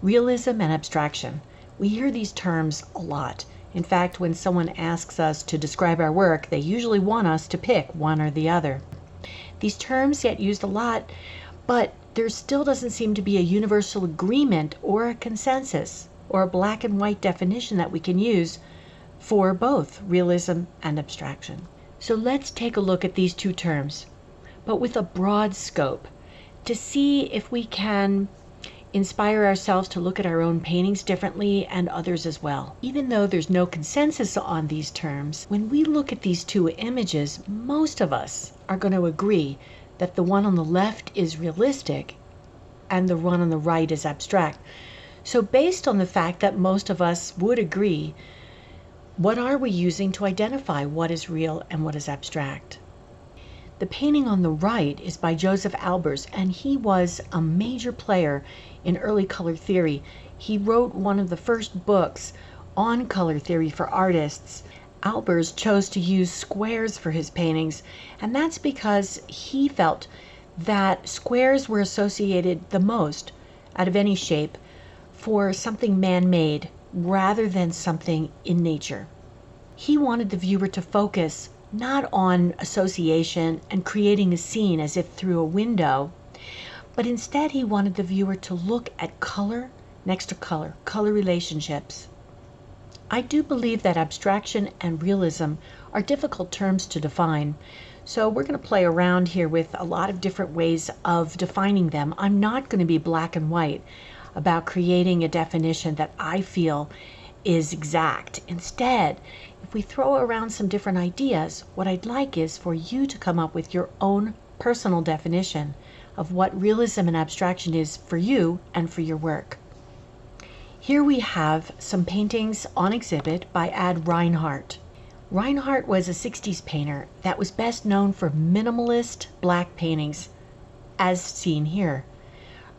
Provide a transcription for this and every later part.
Realism and abstraction. We hear these terms a lot. In fact, when someone asks us to describe our work, they usually want us to pick one or the other. These terms get used a lot, but there still doesn't seem to be a universal agreement or a consensus or a black and white definition that we can use for both realism and abstraction. So let's take a look at these two terms, but with a broad scope, to see if we can inspire ourselves to look at our own paintings differently and others as well. Even though there's no consensus on these terms, when we look at these two images, most of us are going to agree that the one on the left is realistic and the one on the right is abstract. So based on the fact that most of us would agree, what are we using to identify what is real and what is abstract? The painting on the right is by Joseph Albers, and he was a major player in early color theory. He wrote one of the first books on color theory for artists. Albers chose to use squares for his paintings, and that's because he felt that squares were associated the most out of any shape for something man-made rather than something in nature. He wanted the viewer to focus not on association and creating a scene as if through a window, but instead he wanted the viewer to look at color next to color, color relationships. I do believe that abstraction and realism are difficult terms to define, so we're going to play around here with a lot of different ways of defining them. I'm not going to be black and white about creating a definition that I feel is exact. Instead, if we throw around some different ideas, what I'd like is for you to come up with your own personal definition of what realism and abstraction is for you and for your work. Here we have some paintings on exhibit by Ad Reinhardt. Reinhardt was a 60s painter that was best known for minimalist black paintings, as seen here.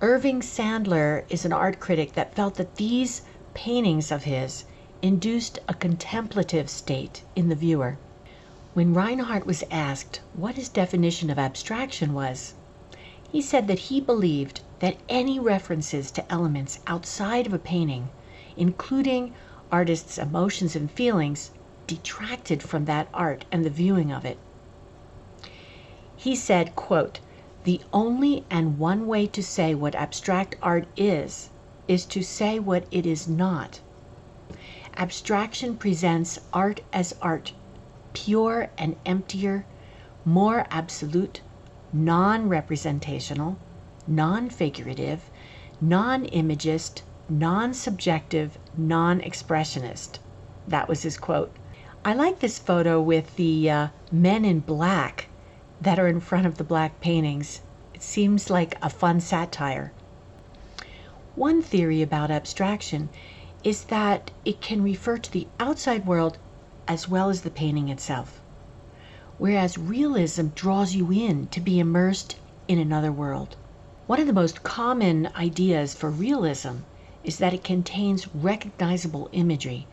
Irving Sandler is an art critic that felt that these paintings of his induced a contemplative state in the viewer. When Reinhardt was asked what his definition of abstraction was, he said that he believed that any references to elements outside of a painting, including artists' emotions and feelings, detracted from that art and the viewing of it. He said, quote, "The only and one way to say what abstract art is to say what it is not. Abstraction presents art as art, pure and emptier, more absolute, non-representational, non-figurative, non-imagist, non-subjective, non-expressionist." That was his quote. I like this photo with the men in black that are in front of the black paintings. It seems like a fun satire. One theory about abstraction is that it can refer to the outside world as well as the painting itself, whereas realism draws you in to be immersed in another world. One of the most common ideas for realism is that it contains recognizable imagery.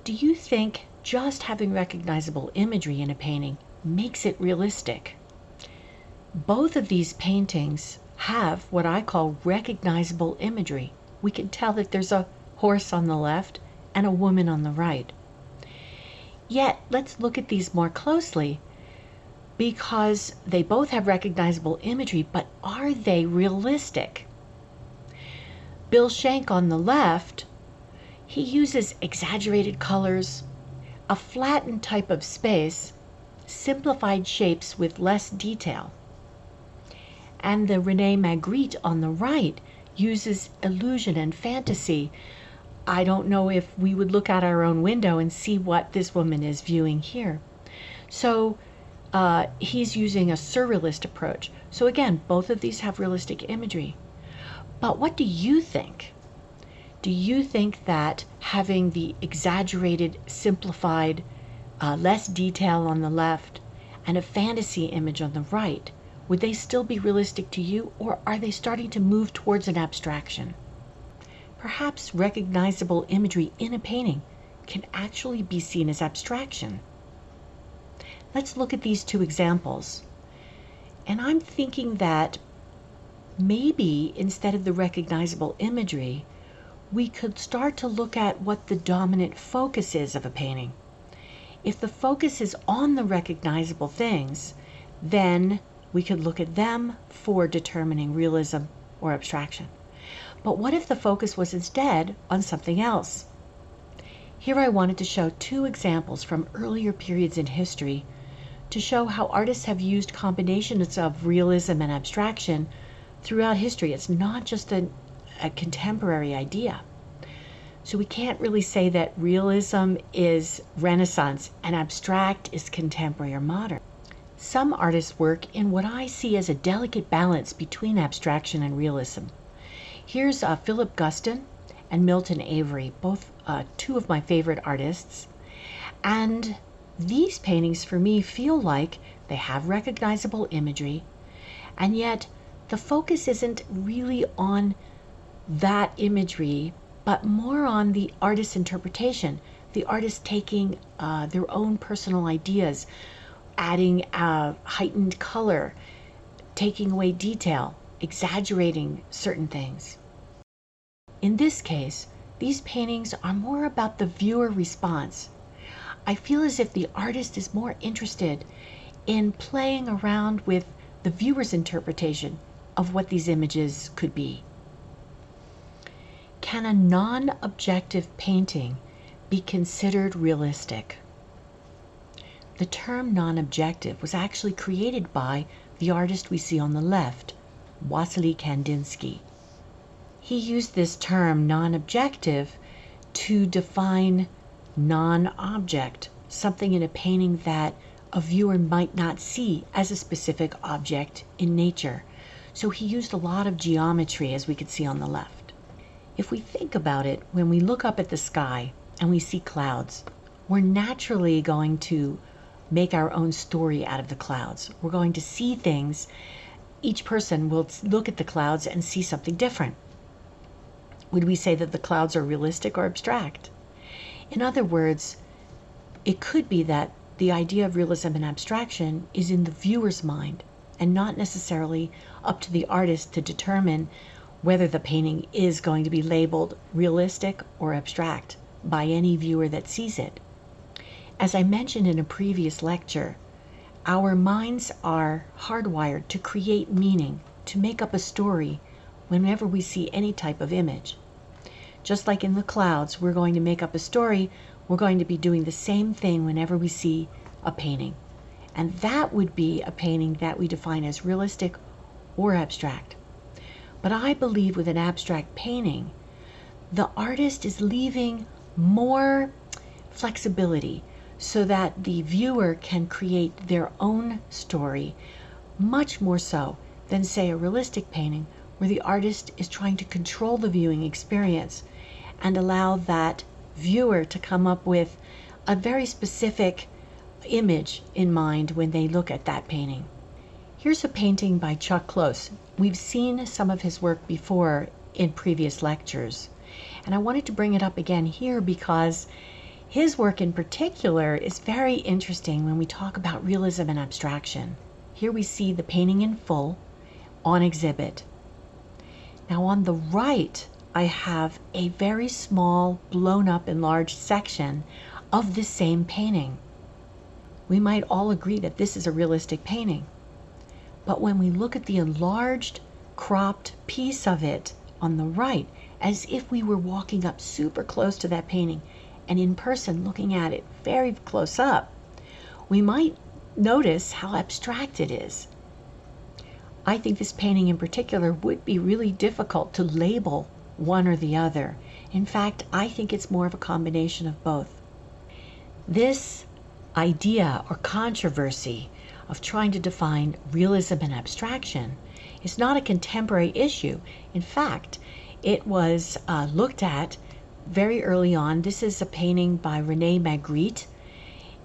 Do you think just having recognizable imagery in a painting makes it realistic? Both of these paintings have what I call recognizable imagery. We can tell that there's a horse on the left and a woman on the right. Yet, let's look at these more closely, because they both have recognizable imagery, but are they realistic? Bill Schenck on the left, he uses exaggerated colors, a flattened type of space, simplified shapes with less detail. And the René Magritte on the right uses illusion and fantasy. I don't know if we would look out our own window and see what this woman is viewing here. So he's using a surrealist approach. So again, both of these have realistic imagery. But what do you think? Do you think that having the exaggerated, simplified, less detail on the left and a fantasy image on the right, would they still be realistic to you, or are they starting to move towards an abstraction? Perhaps recognizable imagery in a painting can actually be seen as abstraction. Let's look at these two examples. And I'm thinking that maybe instead of the recognizable imagery, we could start to look at what the dominant focus is of a painting. If the focus is on the recognizable things, then we could look at them for determining realism or abstraction. But what if the focus was instead on something else? Here I wanted to show two examples from earlier periods in history to show how artists have used combinations of realism and abstraction throughout history. It's not just a contemporary idea. So we can't really say that realism is Renaissance and abstract is contemporary or modern. Some artists work in what I see as a delicate balance between abstraction and realism. Here's Philip Guston and Milton Avery, both two of my favorite artists. And these paintings for me feel like they have recognizable imagery, and yet the focus isn't really on that imagery, but more on the artist's interpretation, the artist taking their own personal ideas, adding heightened color, taking away detail, exaggerating certain things. In this case, these paintings are more about the viewer response. I feel as if the artist is more interested in playing around with the viewer's interpretation of what these images could be. Can a non-objective painting be considered realistic? The term non-objective was actually created by the artist we see on the left, Wassily Kandinsky. He used this term non-objective to define non-object, something in a painting that a viewer might not see as a specific object in nature. So he used a lot of geometry, as we could see on the left. If we think about it, when we look up at the sky and we see clouds, we're naturally going to make our own story out of the clouds. We're going to see things. Each person will look at the clouds and see something different. Would we say that the clouds are realistic or abstract? In other words, it could be that the idea of realism and abstraction is in the viewer's mind and not necessarily up to the artist to determine whether the painting is going to be labeled realistic or abstract by any viewer that sees it. As I mentioned in a previous lecture, our minds are hardwired to create meaning, to make up a story whenever we see any type of image. Just like in the clouds, we're going to make up a story, we're going to be doing the same thing whenever we see a painting. And that would be a painting that we define as realistic or abstract. But I believe with an abstract painting, the artist is leaving more flexibility so that the viewer can create their own story, much more so than, say, a realistic painting where the artist is trying to control the viewing experience and allow that viewer to come up with a very specific image in mind when they look at that painting. Here's a painting by Chuck Close. We've seen some of his work before in previous lectures, and I wanted to bring it up again here because his work in particular is very interesting when we talk about realism and abstraction. Here we see the painting in full on exhibit. Now on the right, I have a very small, blown up, enlarged section of the same painting. We might all agree that this is a realistic painting. But when we look at the enlarged, cropped piece of it on the right, as if we were walking up super close to that painting and in person looking at it very close up, we might notice how abstract it is. I think this painting in particular would be really difficult to label one or the other. In fact, I think it's more of a combination of both. This idea or controversy of trying to define realism and abstraction is not a contemporary issue. In fact, it was looked at very early on. This is a painting by René Magritte.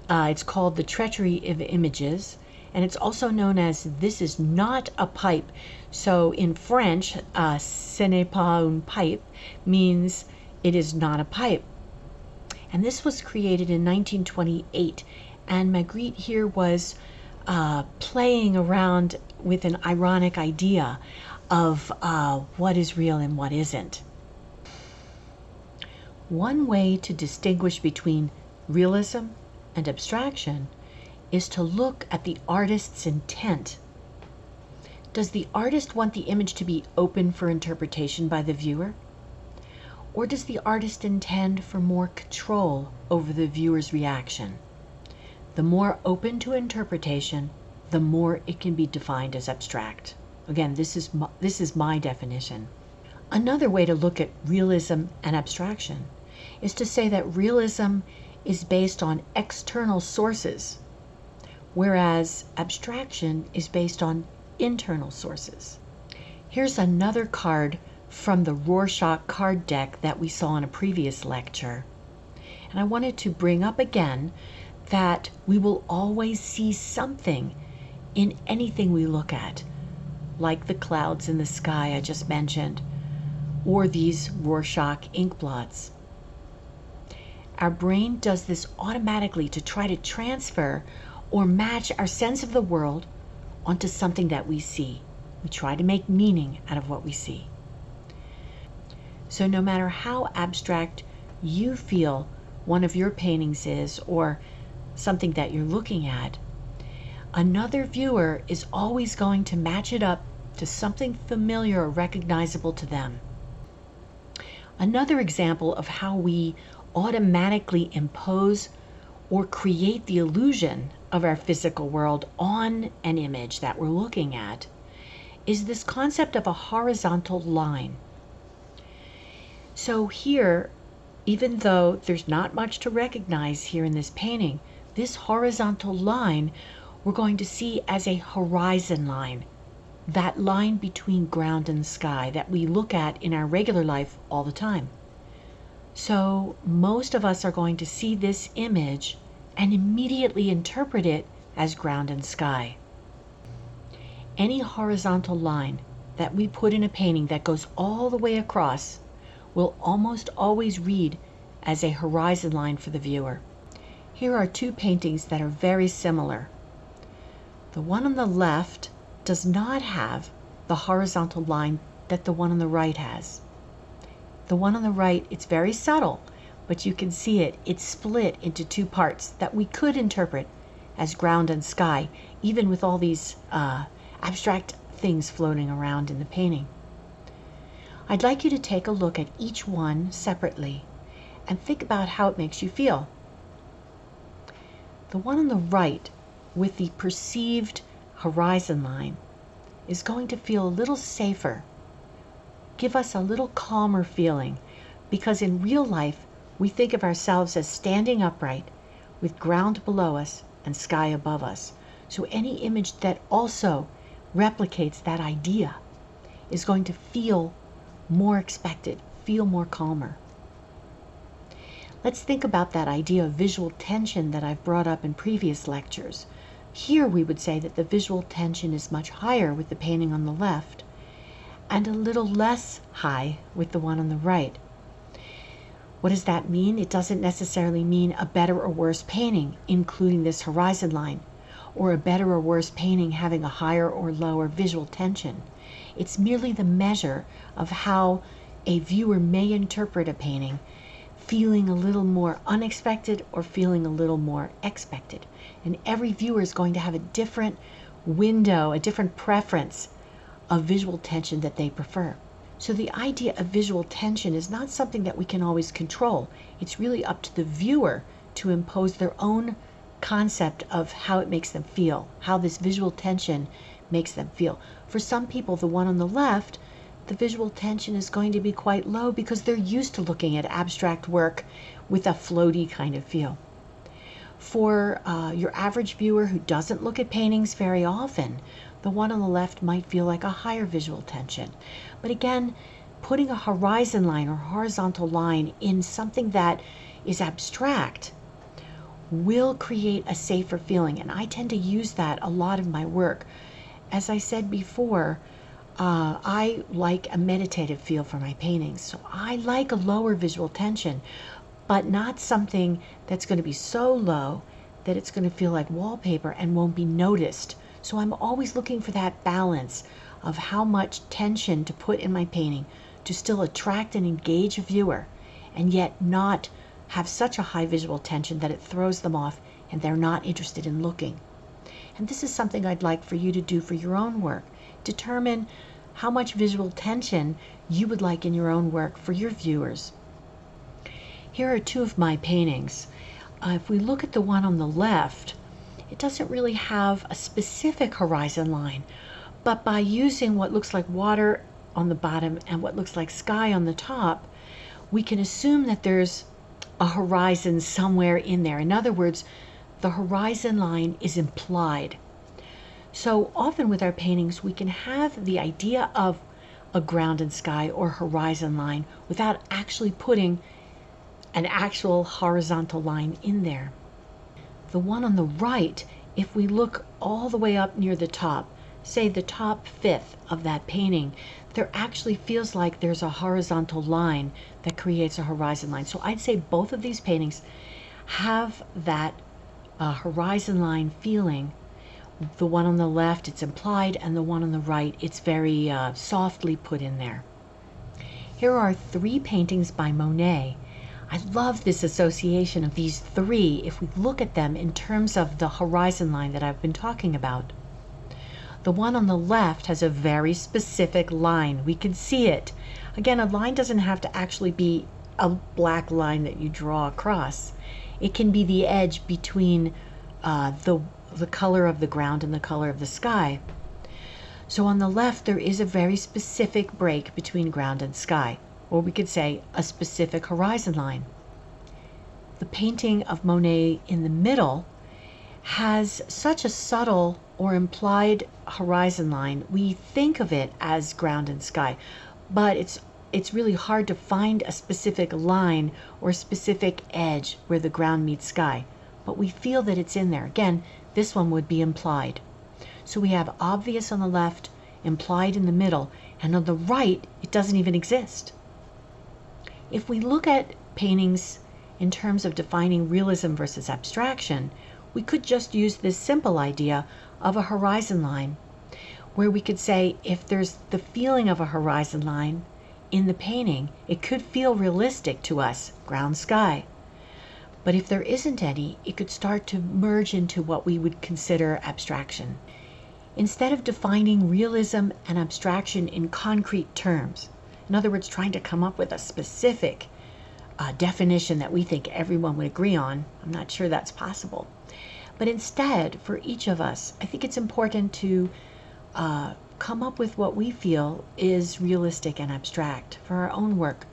It's called The Treachery of Images, and it's also known as This Is Not a Pipe. So in French, ce n'est pas une pipe means it is not a pipe. And this was created in 1928, and Magritte here was playing around with an ironic idea of what is real and what isn't. One way to distinguish between realism and abstraction is to look at the artist's intent. Does the artist want the image to be open for interpretation by the viewer? Or does the artist intend for more control over the viewer's reaction? The more open to interpretation, the more it can be defined as abstract. Again, this is my definition. Another way to look at realism and abstraction is to say that realism is based on external sources, whereas abstraction is based on internal sources. Here's another card from the Rorschach card deck that we saw in a previous lecture. And I wanted to bring up again that we will always see something in anything we look at, like the clouds in the sky I just mentioned, or these Rorschach ink blots. Our brain does this automatically to try to transfer or match our sense of the world onto something that we see. We try to make meaning out of what we see. So no matter how abstract you feel one of your paintings is, or something that you're looking at, another viewer is always going to match it up to something familiar or recognizable to them. Another example of how we automatically impose or create the illusion of our physical world on an image that we're looking at is this concept of a horizontal line. So here, even though there's not much to recognize here in this painting, this horizontal line we're going to see as a horizon line, that line between ground and sky that we look at in our regular life all the time. So most of us are going to see this image and immediately interpret it as ground and sky. Any horizontal line that we put in a painting that goes all the way across will almost always read as a horizon line for the viewer. Here are two paintings that are very similar. The one on the left does not have the horizontal line that the one on the right has. The one on the right, it's very subtle, but you can see it's split into two parts that we could interpret as ground and sky, even with all these abstract things floating around in the painting. I'd like you to take a look at each one separately and think about how it makes you feel. The one on the right with the perceived horizon line is going to feel a little safer, give us a little calmer feeling, because in real life we think of ourselves as standing upright with ground below us and sky above us. So any image that also replicates that idea is going to feel more expected, feel more calmer. Let's think about that idea of visual tension that I've brought up in previous lectures. Here we would say that the visual tension is much higher with the painting on the left and a little less high with the one on the right. What does that mean? It doesn't necessarily mean a better or worse painting, including this horizon line, or a better or worse painting having a higher or lower visual tension. It's merely the measure of how a viewer may interpret a painting, feeling a little more unexpected or feeling a little more expected. And every viewer is going to have a different window, a different preference of visual tension that they prefer. So the idea of visual tension is not something that we can always control. It's really up to the viewer to impose their own concept of how it makes them feel, how this visual tension makes them feel. For some people, the one on the left, the visual tension is going to be quite low because they're used to looking at abstract work with a floaty kind of feel. For your average viewer who doesn't look at paintings very often, the one on the left might feel like a higher visual tension. But again, putting a horizon line or horizontal line in something that is abstract will create a safer feeling. And I tend to use that a lot in my work. As I said before, I like a meditative feel for my paintings. So I like a lower visual tension, but not something that's going to be so low that it's going to feel like wallpaper and won't be noticed. So I'm always looking for that balance of how much tension to put in my painting to still attract and engage a viewer, and yet not have such a high visual tension that it throws them off and they're not interested in looking. And this is something I'd like for you to do for your own work. Determine how much visual tension you would like in your own work for your viewers. Here are two of my paintings. If we look at the one on the left, it doesn't really have a specific horizon line, but by using what looks like water on the bottom and what looks like sky on the top, we can assume that there's a horizon somewhere in there. In other words, the horizon line is implied. So often with our paintings, we can have the idea of a ground and sky or horizon line without actually putting an actual horizontal line in there. The one on the right, if we look all the way up near the top, say the top fifth of that painting, there actually feels like there's a horizontal line that creates a horizon line. So I'd say both of these paintings have that horizon line feeling. The one on the left, it's implied, and the one on the right, it's very softly put in there. Here are three paintings by Monet. I love this association of these three if we look at them in terms of the horizon line that I've been talking about. The one on the left has a very specific line. We can see it. Again, a line doesn't have to actually be a black line that you draw across. It can be the edge between the color of the ground and the color of the sky. So on the left, there is a very specific break between ground and sky, or we could say a specific horizon line. The painting of Monet in the middle has such a subtle or implied horizon line. We think of it as ground and sky, but it's really hard to find a specific line or specific edge where the ground meets sky, but we feel that it's in there. Again, this one would be implied. So we have obvious on the left, implied in the middle, and on the right, it doesn't even exist. If we look at paintings in terms of defining realism versus abstraction, we could just use this simple idea of a horizon line, where we could say if there's the feeling of a horizon line in the painting, it could feel realistic to us, ground sky. But if there isn't any, it could start to merge into what we would consider abstraction. Instead of defining realism and abstraction in concrete terms, in other words, trying to come up with a specific definition that we think everyone would agree on, I'm not sure that's possible. But instead, for each of us, I think it's important to come up with what we feel is realistic and abstract for our own work.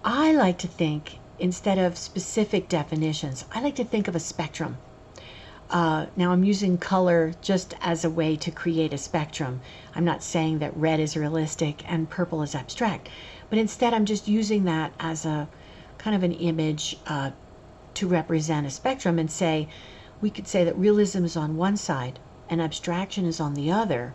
I like to think, instead of specific definitions, I like to think of a spectrum. Now I'm using color just as a way to create a spectrum. I'm not saying that red is realistic and purple is abstract, but instead I'm just using that as a kind of an image to represent a spectrum, and say, we could say that realism is on one side and abstraction is on the other.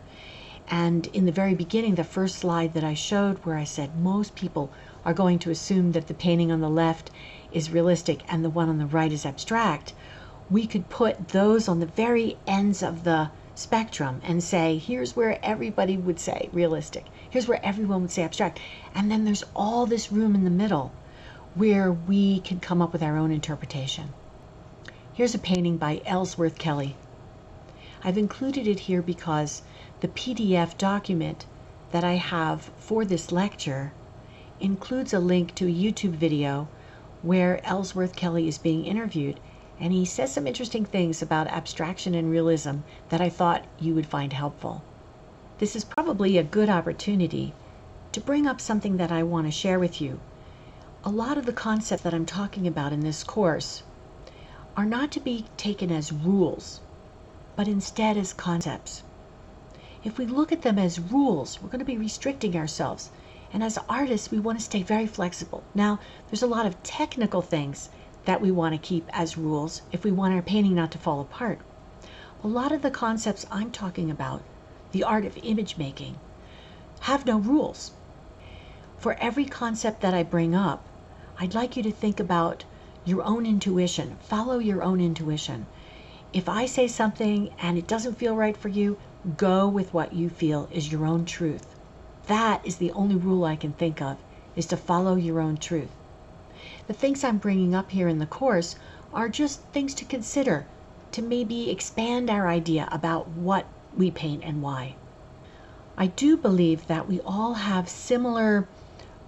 And in the very beginning, the first slide that I showed where I said most people are going to assume that the painting on the left is realistic and the one on the right is abstract, we could put those on the very ends of the spectrum and say, here's where everybody would say realistic, here's where everyone would say abstract, and then there's all this room in the middle where we can come up with our own interpretation. Here's a painting by Ellsworth Kelly. I've included it here because the PDF document that I have for this lecture includes a link to a YouTube video where Ellsworth Kelly is being interviewed, and he says some interesting things about abstraction and realism that I thought you would find helpful. This is probably a good opportunity to bring up something that I want to share with you. A lot of the concepts that I'm talking about in this course are not to be taken as rules, but instead as concepts. If we look at them as rules, we're going to be restricting ourselves. And as artists, we want to stay very flexible. Now, there's a lot of technical things that we want to keep as rules if we want our painting not to fall apart. A lot of the concepts I'm talking about, the art of image making, have no rules. For every concept that I bring up, I'd like you to think about your own intuition. Follow your own intuition. If I say something and it doesn't feel right for you, go with what you feel is your own truth. That is the only rule I can think of, is to follow your own truth. The things I'm bringing up here in the course are just things to consider, to maybe expand our idea about what we paint and why. I do believe that we all have similar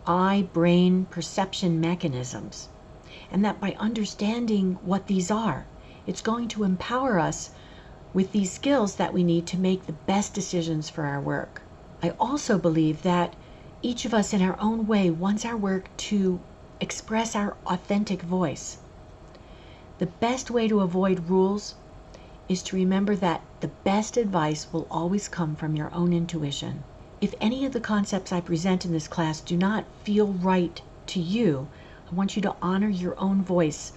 eye-brain perception mechanisms, and that by understanding what these are, it's going to empower us with these skills that we need to make the best decisions for our work. I also believe that each of us in our own way wants our work to express our authentic voice. The best way to avoid rules is to remember that the best advice will always come from your own intuition. If any of the concepts I present in this class do not feel right to you, I want you to honor your own voice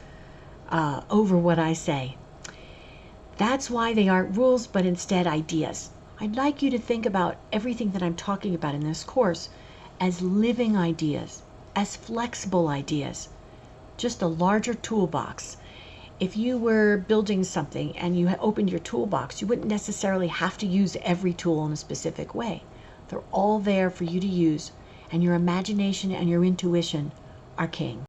over what I say. That's why they aren't rules, but instead ideas. I'd like you to think about everything that I'm talking about in this course as living ideas, as flexible ideas, just a larger toolbox. If you were building something and you opened your toolbox, you wouldn't necessarily have to use every tool in a specific way. They're all there for you to use, and your imagination and your intuition are king.